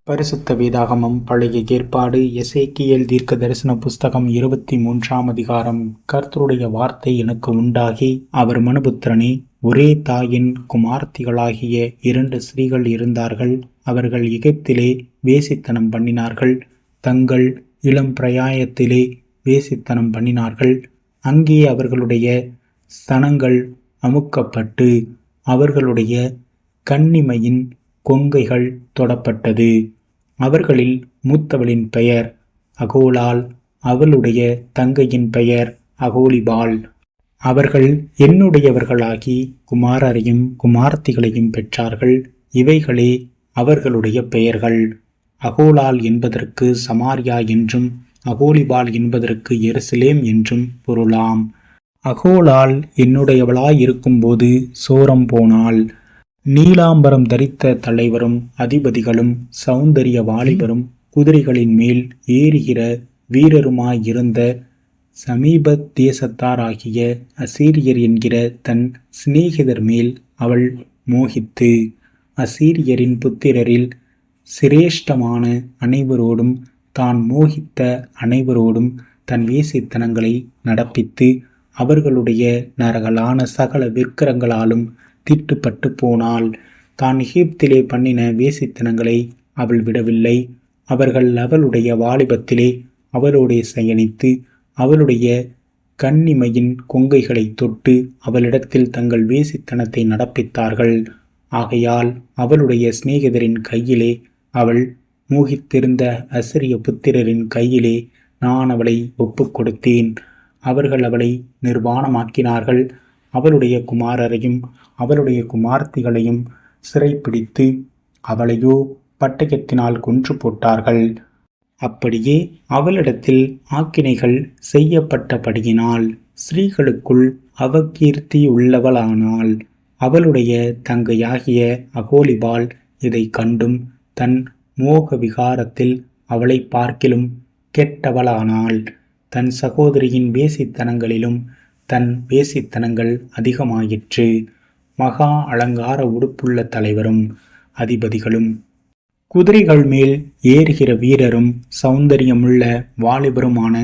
பரிசுத்த வேதாகமம் பழைய ஏற்பாடு எசேக்கியேல் தீர்க்க தரிசன புஸ்தகம் 23ஆம் அதிகாரம். கர்த்தருடைய வார்த்தை எனக்கு உண்டாகி, அவர் மனுபுத்திரனே, ஒரே தாயின் குமார்த்திகளாகிய 2 ஸ்திரீகள் இருந்தார்கள். அவர்கள் எகிப்திலே வேசித்தனம் பண்ணினார்கள். தங்கள் இளம் பிரயாயத்திலே வேசித்தனம் பண்ணினார்கள். அங்கே அவர்களுடைய ஸ்தனங்கள் அமுக்கப்பட்டு அவர்களுடைய கன்னிமையின் கொங்கைகள் தொடப்பட்டது. அவர்களில் மூத்தவளின் பெயர் அகோலாள், அவளுடைய தங்கையின் பெயர் அகோலிபாள். அவர்கள் என்னுடையவர்களாகி குமாரரையும் குமார்த்திகளையும் பெற்றார்கள். இவைகளே அவர்களுடைய பெயர்கள். அகோலாள் என்பதற்கு சமாரியா என்றும் அகோலிபாள் என்பதற்கு எருசலேம் என்றும் பொருளாம். அகோலாள் என்னுடையவளாயிருக்கும்போது சோரம் போனாள். நீலாம்பரம் தரித்த தலைவரும் அதிபதிகளும் சௌந்தரிய வாலிபரும் குதிரைகளின் மேல் ஏறுகிற வீரருமாயிருந்த சமீப தேசத்தாராகிய அசீரியர் என்கிற தன் சிநேகிதர் மேல் அவள் மோகித்து, அசீரியரின் புத்திரரில் சிரேஷ்டமான அனைவரோடும் தான் மோகித்த அனைவரோடும் தன் வேசித்தனங்களை நடப்பித்து அவர்களுடைய நரகலான சகல விக்கிரங்களாலும் தீட்டுப்பட்டு போனாள். தான் எகிப்திலே பண்ணின வேசித்தனங்களை அவள் விடவில்லை. அவர்கள் அவளுடைய வாலிபத்திலே அவளோடே சயனித்து அவளுடைய கன்னிமையின் கொங்கைகளை தொட்டு அவளிடத்தில் தங்கள் வேசித்தனத்தை நடப்பித்தார்கள். ஆகையால் அவளுடைய சிநேகிதரின் கையிலே, அவள் மோகித்திருந்த அசரிய புத்திரரின் கையிலே நான் அவளை ஒப்புக் கொடுத்தேன். அவர்கள் அவளை நிர்வாணமாக்கினார்கள். அவளுடைய குமாரரையும் அவளுடைய குமார்த்திகளையும் சிறைப்பிடித்து அவளையோ பட்டயத்தினால் கொன்று போட்டார்கள். அப்படியே அவளிடத்தில் ஆக்கினைகள் செய்யப்பட்டபடியினால் ஸ்திரீகளுக்குள் அவகீர்த்தி உள்ளவளானாள். அவளுடைய தங்கையாகிய அகோலிபாள் இதை கண்டும் தன் மோக விகாரத்தில் அவளை பார்க்கிலும் கெட்டவளானாள். தன் சகோதரியின் வேசித்தனங்களிலும் தன் வேசித்தனங்கள் அதிகமாயிற்று. மகா அலங்கார உடுப்புள்ள தலைவரும் அதிபதிகளும் குதிரைகள் மேல் ஏறுகிற வீரரும் சௌந்தரியமுள்ள வாலிபருமான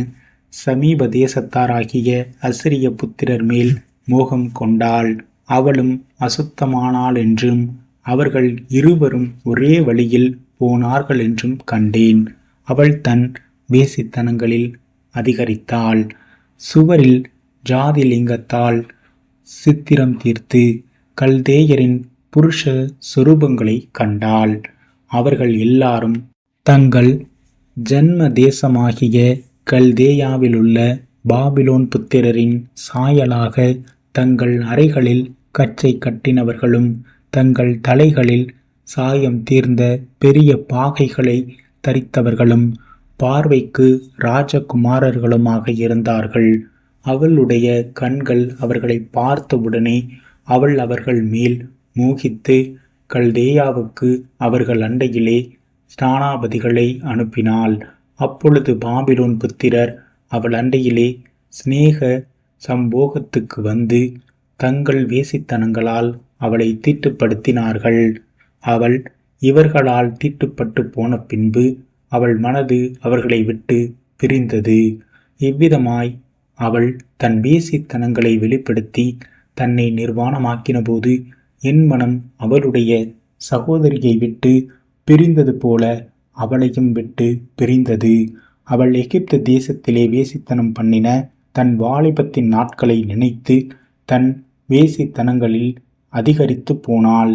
சமீப தேசத்தாராகிய அசிரிய புத்திரர் மேல் மோகம் கொண்டாள். அவளும் அசுத்தமானாள் என்றும் அவர்கள் இருவரும் ஒரே வழியில் போனார்கள் என்றும் கண்டேன். அவள் தன் வேசித்தனங்களில் அதிகரித்தாள். சுவரில் ஜாதிலிங்கத்தால் சித்திரம் தீர்த்து கல்தேயரின் புருஷ சொரூபங்களை கண்டாள். அவர்கள் எல்லாரும் தங்கள் ஜன்ம தேசமாகிய கல்தேயாவிலுள்ள பாபிலோன் புத்திரரின் சாயலாக தங்கள் அறைகளில் கச்சை கட்டினவர்களும் தங்கள் தலைகளில் சாயம் தீர்ந்த பெரிய பாகைகளை தரித்தவர்களும் பார்வைக்கு ராஜகுமாரர்களுமாக இருந்தார்கள். அவளுடைய கண்கள் அவர்களை பார்த்தவுடனே அவள் அவர்கள் மேல் மோகித்து கல்தேயாவுக்கு அவர்கள் அண்டையிலே ஸ்தானாபதிகளை அனுப்பினாள். அப்பொழுது பாபிலோன் புத்திரர் அவள் அண்டையிலே சிநேக சம்போகத்துக்கு வந்து தங்கள் வேசித்தனங்களால் அவளை தீட்டுப்படுத்தினார்கள். அவள் இவர்களால் தீட்டுப்பட்டு போன பின்பு அவள் மனது அவர்களை விட்டு பிரிந்தது. இவ்விதமாய் அவள் தன் வேசித்தனங்களை வெளிப்படுத்தி தன்னை நிர்வாணமாக்கின போது என் மனம் அவளுடைய சகோதரியை விட்டு பிரிந்தது போல அவளையும் விட்டு பிரிந்தது. அவள் எகிப்து தேசத்திலே வேசித்தனம் பண்ணின தன் வாலிபத்தின் நாட்களை நினைத்து தன் வேசித்தனங்களில் அதிகரித்து போனாள்.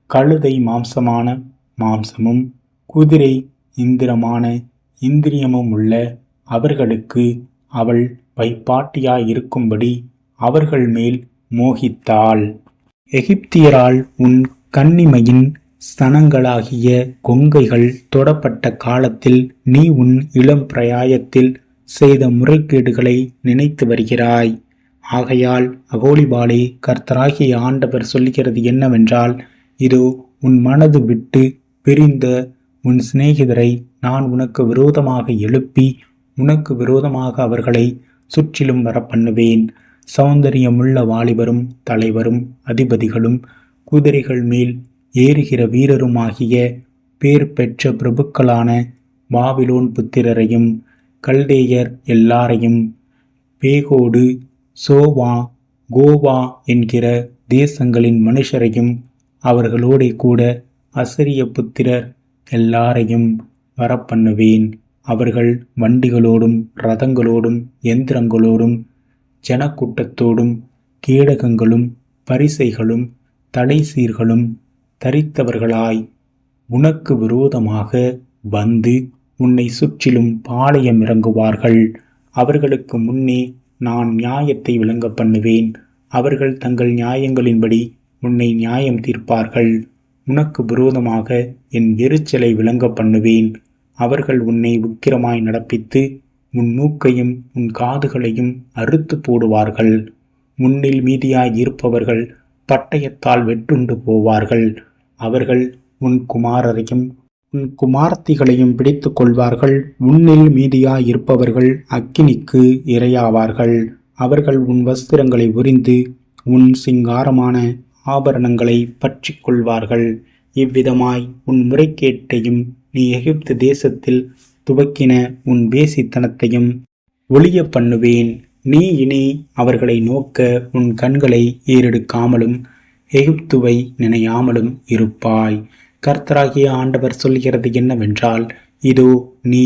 கழுதை மாம்சமான மாம்சமும் குதிரை இந்திரமான இந்திரியமும் உள்ள அவர்களுக்கு அவள் வைப்பாட்டியாயிருக்கும்படி அவர்கள் மேல் மோகித்தாள். எகிப்தியரால் உன் கன்னிமையின் ஸ்தனங்களாகிய கொங்கைகள் தொடப்பட்ட காலத்தில் நீ உன் இளம் பிரயாயத்தில் செய்த முறைகேடுகளை நினைத்து வருகிறாய். ஆகையால் அகோலிபாளே, கர்த்தராகிய ஆண்டவர் சொல்லுகிறது என்னவென்றால், இதோ உன் மனது விட்டு பிரிந்த உன் சிநேகிதரை நான் உனக்கு விரோதமாக எழுப்பி உனக்கு விரோதமாக அவர்களை சுற்றிலும் வரப்பண்ணுவேன். சௌந்தரியமுள்ள வாலிபரும் தலைவரும் அதிபதிகளும் குதிரைகள் மேல் ஏறுகிற வீரருமாகிய பேர் பெற்ற பிரபுக்களான பாபிலோன் புத்திரரையும் கல்தேயர் எல்லாரையும் பேகோடு சோவா கோவா என்கிற தேசங்களின் மனுஷரையும் அவர்களோடே கூட அசரிய புத்திரர் எல்லாரையும் வரப்பண்ணுவேன். அவர்கள் வண்டிகளோடும் இரதங்களோடும் எந்திரங்களோடும் ஜனக்கூட்டத்தோடும் கேடகங்களும் பரிசைகளும் தடைசீர்களும் தரித்தவர்களாய் உனக்கு விரோதமாக வந்து உன்னை சுற்றிலும் பாளையம் இறங்குவார்கள். அவர்களுக்கு முன்னே நான் நியாயத்தை விளங்க பண்ணுவேன். அவர்கள் தங்கள் நியாயங்களின்படி உன்னை நியாயம் தீர்ப்பார்கள். உனக்கு விரோதமாக என் எரிச்சலை விளங்க பண்ணுவேன். அவர்கள் உன்னை உக்கிரமாய் நடப்பித்து உன் மூக்கையும் உன் காதுகளையும் அறுத்து போடுவார்கள். முன்னில் மீதியாய் இருப்பவர்கள் பட்டயத்தால் வெட்டுண்டு போவார்கள். அவர்கள் உன் குமாரரையும் உன் குமாரத்திகளையும் பிடித்து கொள்வார்கள். உன்னில் மீதியாய் இருப்பவர்கள் அக்கினிக்கு இரையாவார்கள். அவர்கள் உன் வஸ்திரங்களை உரிந்து உன் சிங்காரமான ஆபரணங்களை பற்றி கொள்வார்கள். இவ்விதமாய் உன் முறைகேட்டையும் நீ எகிப்து தேசத்தில் துவக்கின உன் வேசித்தனத்தையும் ஒளிய பண்ணுவேன். நீ இனி அவர்களை நோக்க உன் கண்களை ஏறெடுக்காமலும் எகிப்துவை நினையாமலும் இருப்பாய். கர்த்தராகிய ஆண்டவர் சொல்கிறது என்னவென்றால், இதோ நீ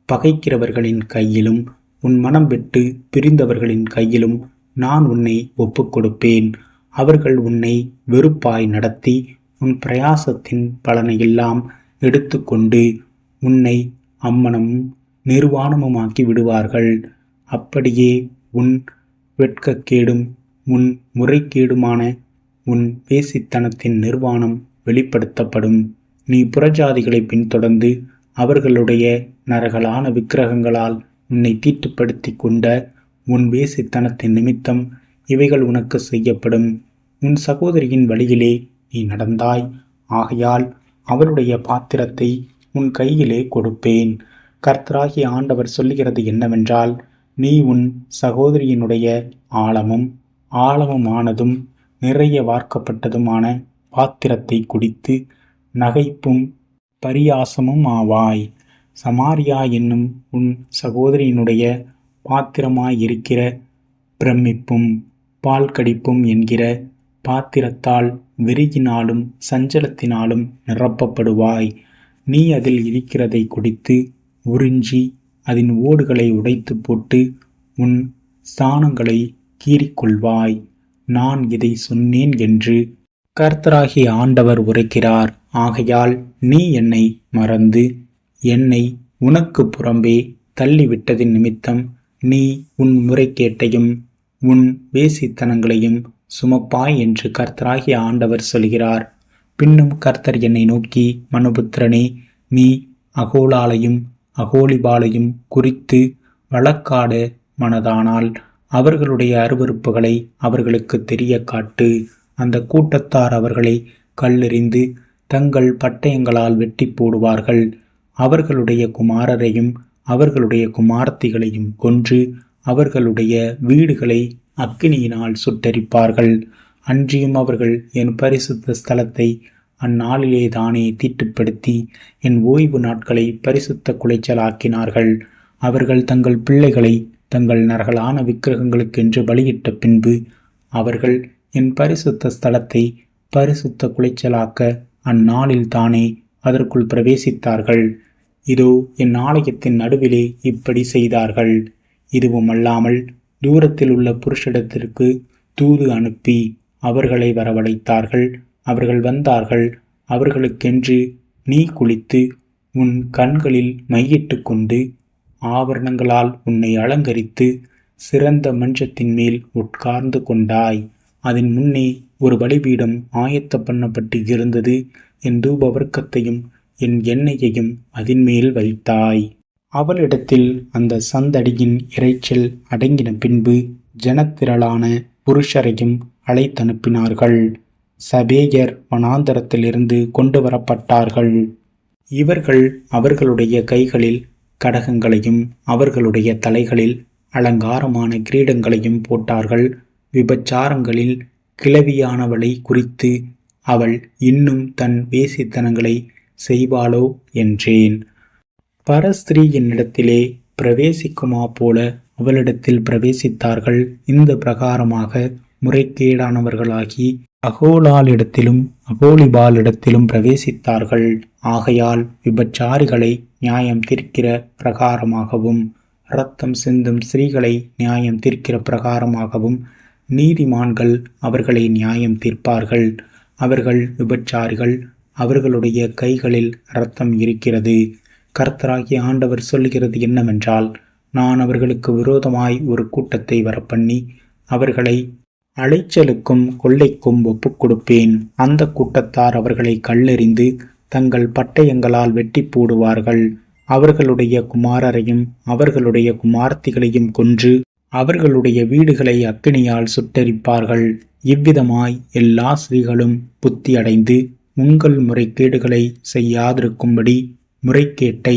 பகைக்கிறவர்களின் கையிலும் உன் மனம் விட்டு பிரிந்தவர்களின் கையிலும் நான் உன்னை ஒப்புக் கொடுப்பேன். அவர்கள் உன்னை வெறுப்பாய் நடத்தி உன் பிரயாசத்தின் பலனையெல்லாம் எடுத்துக்கொண்டு உன்னை அம்மனமும் நிர்வாணமுமாக்கி விடுவார்கள். அப்படியே உன் வெட்கக்கேடும் உன் முறைகேடுமான உன் வேசித்தனத்தின் நிர்வாணம் வெளிப்படுத்தப்படும். நீ புறஜாதிகளை பின்தொடர்ந்து அவர்களுடைய நரகலான விக்கிரகங்களால் உன்னை தீட்டுப்படுத்தி கொண்ட உன் வேசித்தனத்தின் நிமித்தம் இவைகள் உனக்கு செய்யப்படும். உன் சகோதரியின் வழியிலே நீ நடந்தாய். ஆகையால் அவளுடைய பாத்திரத்தை உன் கையிலே கொடுப்பேன். கர்த்தராகிய ஆண்டவர் சொல்லுகிறது என்னவென்றால், நீ உன் சகோதரியினுடைய ஆழமுமானதும் நிறைய வார்க்கப்பட்டதுமான பாத்திரத்தை குடித்து நகைப்பும் பரியாசமும் ஆவாய். சமாரியா என்னும் உன் சகோதரியினுடைய பாத்திரமாயிருக்கிற பிரமிப்பும் பால் கடிப்பும் என்கிற பாத்திரத்தால் வெறியினாலும் சஞ்சலத்தினாலும் நிரப்பப்படுவாய். நீ அதில் இருக்கிறதை குடித்து உறிஞ்சி அதன் ஓடுகளை உடைத்து போட்டு உன் ஸ்தானங்களை கீறிக்கொள்வாய். நான் இதை சொன்னேன் என்று கர்த்தராகிய ஆண்டவர் உரைக்கிறார். ஆகையால் நீ என்னை மறந்து என்னை உனக்கு புறம்பே தள்ளிவிட்டதின் நிமித்தம் நீ உன் முறைகேட்டையும் உன் வேசித்தனங்களையும் சுமப்பாய் என்று கர்த்தராகிய ஆண்டவர் சொல்கிறார். பின்னும் கர்த்தர் என்னை நோக்கி, மனுபுத்திரனே, நீ அகோலாலையும் அகோலிபாலையும் குறித்து வழக்காட மனதானால் அவர்களுடைய அருவருப்புகளை அவர்களுக்கு தெரிய காட்டு. அந்த கூட்டத்தார் அவர்களை கல்லெறிந்து தங்கள் பட்டயங்களால் வெட்டி போடுவார்கள். அவர்களுடைய குமாரரையும் அவர்களுடைய குமாரத்திகளையும் கொன்று அவர்களுடைய வீடுகளை அக்கினியினால் சுட்டரிப்பார்கள். அன்றியும் அவர்கள் என் பரிசுத்த ஸ்தலத்தை அந்நாளிலே தானே தீட்டுப்படுத்தி என் ஓய்வு நாட்களை பரிசுத்த குலைச்சலாக்கினார்கள். அவர்கள் தங்கள் பிள்ளைகளை தங்கள் நரகலான விக்கிரகங்களுக்கென்று பலியிட்ட பின்பு அவர்கள் என் பரிசுத்த ஸ்தலத்தை பரிசுத்த குலைச்சலாக்க அந்நாளில் தானே அதற்குள் பிரவேசித்தார்கள். இதோ என் ஆலயத்தின் நடுவிலே இப்படி செய்தார்கள். இதுவும் அல்லாமல் தூரத்தில் உள்ள புருஷிடத்திற்கு தூது அனுப்பி அவர்களை வரவழைத்தார்கள். அவர்கள் வந்தார்கள். அவர்களுக்கென்று நீ குளித்து உன் கண்களில் மையிட்டு கொண்டு ஆபரணங்களால் உன்னை அலங்கரித்து சிறந்த மஞ்சத்தின் மேல் உட்கார்ந்து கொண்டாய். அதன் முன்னே ஒரு பலிபீடம் ஆயத்த பண்ணப்பட்டு இருந்தது. என் தூபவர்க்கத்தையும் என் எண்ணெயையும் அதன்மேல் வைத்தாய். அவளிடத்தில் அந்த சந்தடியின் இறைச்சல் அடங்கின பின்பு ஜனத்திரளான புருஷரையும் அழைத்தனுப்பினார்கள். சபேயர் வனாந்தரத்திலிருந்து கொண்டு வரப்பட்டார்கள். இவர்கள் அவர்களுடைய கைகளில் கடகங்களையும் அவர்களுடைய தலைகளில் அலங்காரமான கிரீடங்களையும் போட்டார்கள். விபச்சாரங்களில் கிளவியானவளை குறித்து அவள் இன்னும் தன் வேசித்தனங்களை செய்வாளோ என்றேன். பரஸ்திரீ என்னிடத்திலே பிரவேசிக்குமா போல அவளிடத்தில் பிரவேசித்தார்கள். இந்த பிரகாரமாக முறைகேடானவர்களாகி அகோலாளிடத்திலும் அகோலிபாலிடத்திலும் பிரவேசித்தார்கள். ஆகையால் விபச்சாரிகளை நியாயம் தீர்க்கிற பிரகாரமாகவும் இரத்தம் சிந்தும் ஸ்திரீகளை நியாயம் தீர்க்கிற பிரகாரமாகவும் நீதிமான்கள் அவர்களை நியாயம் தீர்ப்பார்கள். அவர்கள் விபச்சாரிகள், அவர்களுடைய கைகளில் இரத்தம் இருக்கிறது. கர்த்தராகிய ஆண்டவர் சொல்லுகிறது என்னவென்றால், நான் அவர்களுக்கு விரோதமாய் ஒரு கூட்டத்தை வரப்பண்ணி அவர்களை அலைச்சலுக்கும் கொள்ளைக்கும் ஒப்புக் கொடுப்பேன். அந்த கூட்டத்தார் அவர்களை கல்லெறிந்து தங்கள் பட்டயங்களால் வெட்டி போடுவார்கள். அவர்களுடைய குமாரரையும் அவர்களுடைய குமார்த்திகளையும் கொன்று அவர்களுடைய வீடுகளை அக்கினியால் சுட்டெரிப்பார்கள். இவ்விதமாய் எல்லா ஸ்திரீகளும் புத்தி அடைந்து உங்கள் முறைகேடுகளை செய்யாதிருக்கும்படி முறைகேட்டை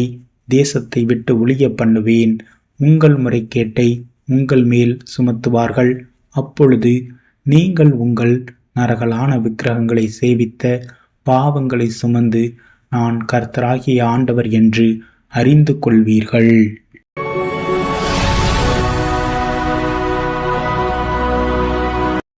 தேசத்தை விட்டு ஒழிய பண்ணுவேன். உங்கள் முறைகேட்டை உங்கள் மேல் சுமத்துவார்கள். அப்பொழுது நீங்கள் உங்கள் நரகலான விக்கிரகங்களை சேவித்த பாவங்களை சுமந்து நான் கர்த்தராகிய ஆண்டவர் என்று அறிந்து கொள்வீர்கள்.